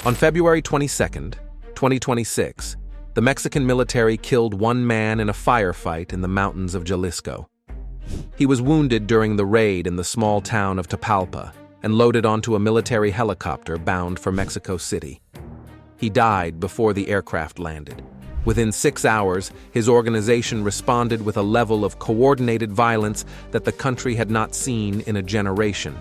On February 22, 2026, the Mexican military killed one man in a firefight in the mountains of Jalisco. He was wounded during the raid in the small town of Tapalpa and loaded onto a military helicopter bound for Mexico City. He died before the aircraft landed. Within 6 hours, his organization responded with a level of coordinated violence that the country had not seen in a generation.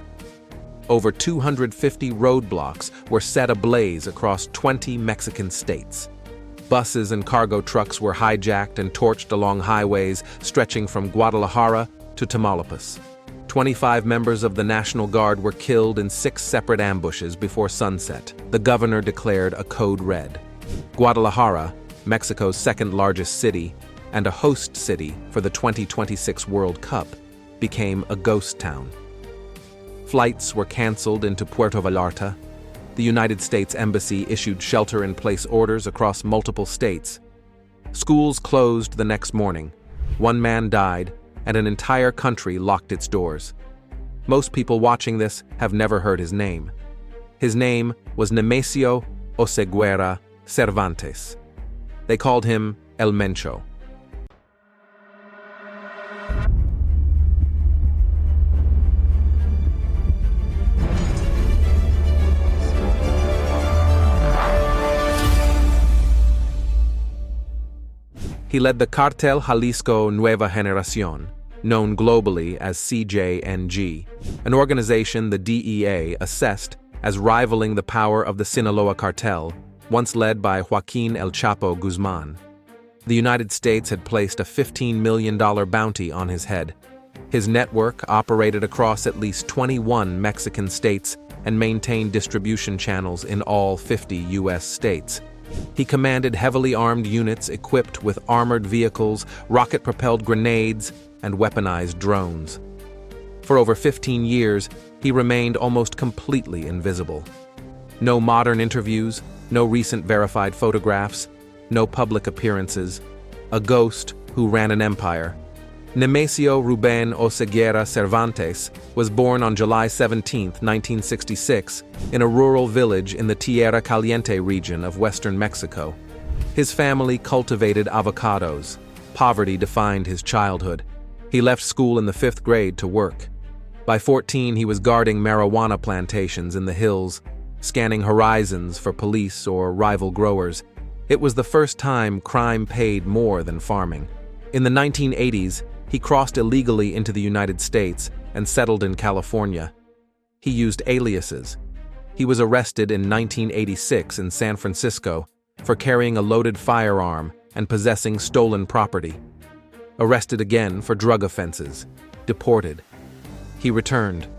Over 250 roadblocks were set ablaze across 20 Mexican states. Buses and cargo trucks were hijacked and torched along highways stretching from Guadalajara to Tamaulipas. 25 members of the National Guard were killed in 6 separate ambushes before sunset. The governor declared a code red. Guadalajara, Mexico's second-largest city and a host city for the 2026 World Cup, became a ghost town. Flights were canceled into Puerto Vallarta. The United States Embassy issued shelter-in-place orders across multiple states. Schools closed the next morning. One man died, and an entire country locked its doors. Most people watching this have never heard his name. His name was Nemesio Oseguera Cervantes. They called him El Mencho. He led the Cartel Jalisco Nueva Generación, known globally as CJNG, an organization the DEA assessed as rivaling the power of the Sinaloa cartel, once led by Joaquin El Chapo Guzman. The United States had placed a $15 million bounty on his head. His network operated across at least 21 Mexican states and maintained distribution channels in all 50 U.S. states. He commanded heavily armed units equipped with armored vehicles, rocket-propelled grenades, and weaponized drones. For over 15 years, he remained almost completely invisible. No modern interviews, no recent verified photographs, no public appearances. A ghost who ran an empire. Nemesio Ruben Oseguera Cervantes was born on July 17, 1966, in a rural village in the Tierra Caliente region of western Mexico. His family cultivated avocados. Poverty defined his childhood. He left school in the 5th grade to work. By 14, he was guarding marijuana plantations in the hills, scanning horizons for police or rival growers. It was the first time crime paid more than farming. In the 1980s, he crossed illegally into the United States and settled in California. He used aliases. He was arrested in 1986 in San Francisco for carrying a loaded firearm and possessing stolen property. Arrested again for drug offenses. Deported. He returned.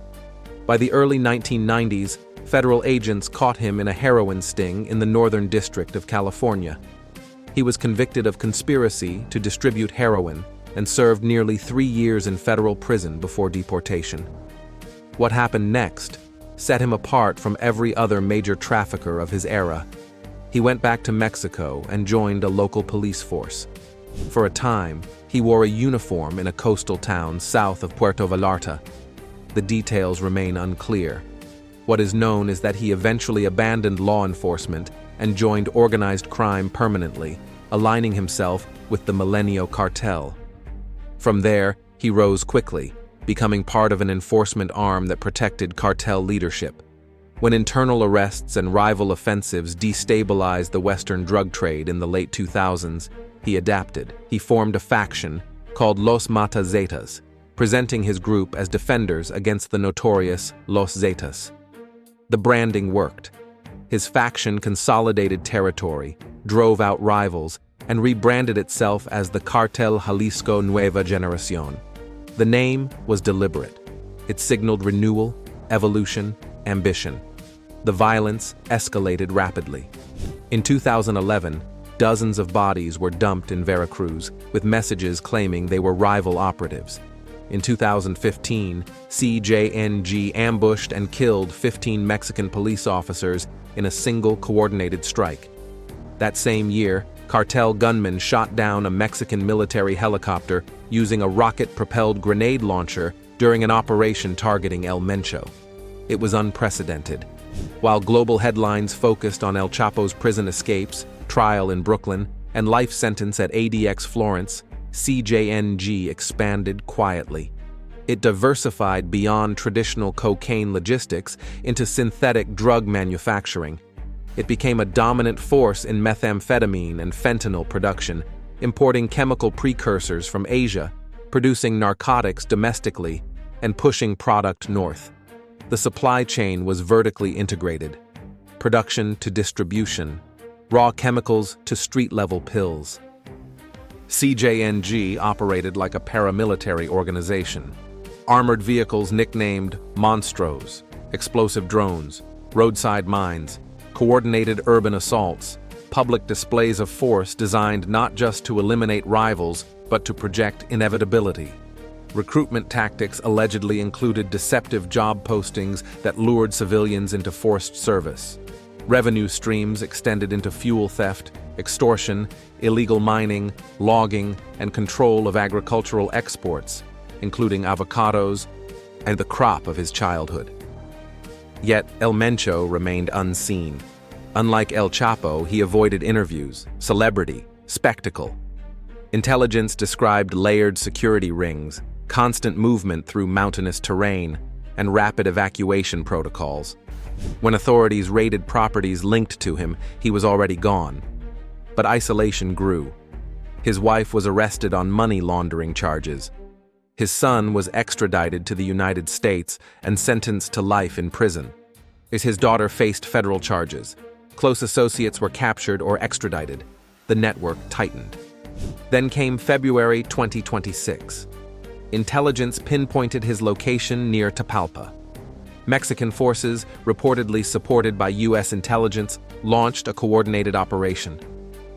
By the early 1990s, federal agents caught him in a heroin sting in the Northern District of California. He was convicted of conspiracy to distribute heroin and served nearly 3 years in federal prison before deportation. What happened next set him apart from every other major trafficker of his era. He went back to Mexico and joined a local police force. For a time, he wore a uniform in a coastal town south of Puerto Vallarta. The details remain unclear. What is known is that he eventually abandoned law enforcement and joined organized crime permanently, aligning himself with the Milenio cartel. From there, he rose quickly, becoming part of an enforcement arm that protected cartel leadership. When internal arrests and rival offensives destabilized the Western drug trade in the late 2000s, he adapted. He formed a faction called Los Mata Zetas, presenting his group as defenders against the notorious Los Zetas. The branding worked. His faction consolidated territory, drove out rivals, and rebranded itself as the Cartel Jalisco Nueva Generación. The name was deliberate. It signaled renewal, evolution, ambition. The violence escalated rapidly. In 2011, dozens of bodies were dumped in Veracruz, with messages claiming they were rival operatives. In 2015, CJNG ambushed and killed 15 Mexican police officers in a single coordinated strike. That same year, cartel gunmen shot down a Mexican military helicopter using a rocket-propelled grenade launcher during an operation targeting El Mencho. It was unprecedented, While global headlines focused on El Chapo's prison escapes, trial in Brooklyn, and life sentence at ADX Florence, CJNG expanded quietly. It diversified beyond traditional cocaine logistics into synthetic drug manufacturing. It became a dominant force in methamphetamine and fentanyl production, importing chemical precursors from Asia, producing narcotics domestically, and pushing product north. The supply chain was vertically integrated. Production to distribution, raw chemicals to street-level pills. CJNG operated like a paramilitary organization. Armored vehicles nicknamed Monstros, explosive drones, roadside mines, coordinated urban assaults, public displays of force designed not just to eliminate rivals, but to project inevitability. Recruitment tactics allegedly included deceptive job postings that lured civilians into forced service. Revenue streams extended into fuel theft, extortion, illegal mining, logging, and control of agricultural exports, including avocados and the crop of his childhood. Yet El Mencho remained unseen. Unlike El Chapo, he avoided interviews, celebrity, spectacle. Intelligence described layered security rings, constant movement through mountainous terrain, and rapid evacuation protocols. When authorities raided properties linked to him, he was already gone. But isolation grew. His wife was arrested on money laundering charges. His son was extradited to the United States and sentenced to life in prison. His daughter faced federal charges. Close associates were captured or extradited. The network tightened. Then came February 2026. Intelligence pinpointed his location near Tapalpa. Mexican forces, reportedly supported by U.S. intelligence, launched a coordinated operation.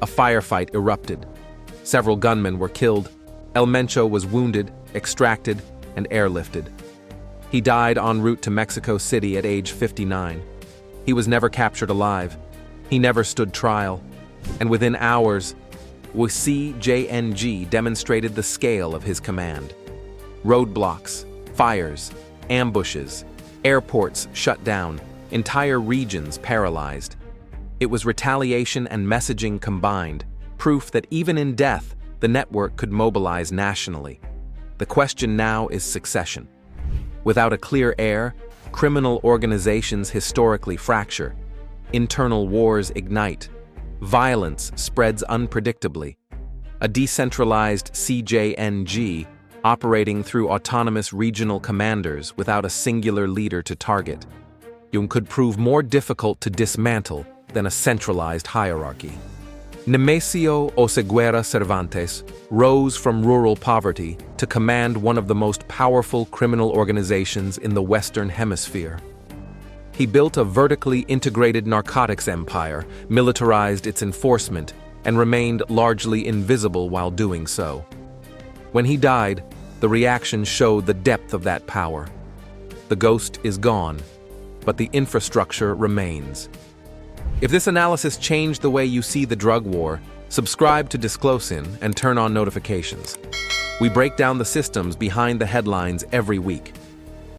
A firefight erupted. Several gunmen were killed. El Mencho was wounded, extracted, and airlifted. He died en route to Mexico City at age 59. He was never captured alive. He never stood trial. And within hours, CJNG demonstrated the scale of his command. Roadblocks, fires, ambushes, airports shut down, entire regions paralyzed. It was retaliation and messaging combined, proof that even in death, the network could mobilize nationally. The question now is succession. Without a clear heir, criminal organizations historically fracture. Internal wars ignite. Violence spreads unpredictably. A decentralized CJNG operating through autonomous regional commanders without a singular leader to target, could prove more difficult to dismantle than a centralized hierarchy. Nemesio Oseguera Cervantes rose from rural poverty to command one of the most powerful criminal organizations in the Western Hemisphere. He built a vertically integrated narcotics empire, militarized its enforcement, and remained largely invisible while doing so. When he died, the reaction showed the depth of that power. The ghost is gone, but the infrastructure remains. If this analysis changed the way you see the drug war, subscribe to Disclosin and turn on notifications. We break down the systems behind the headlines every week.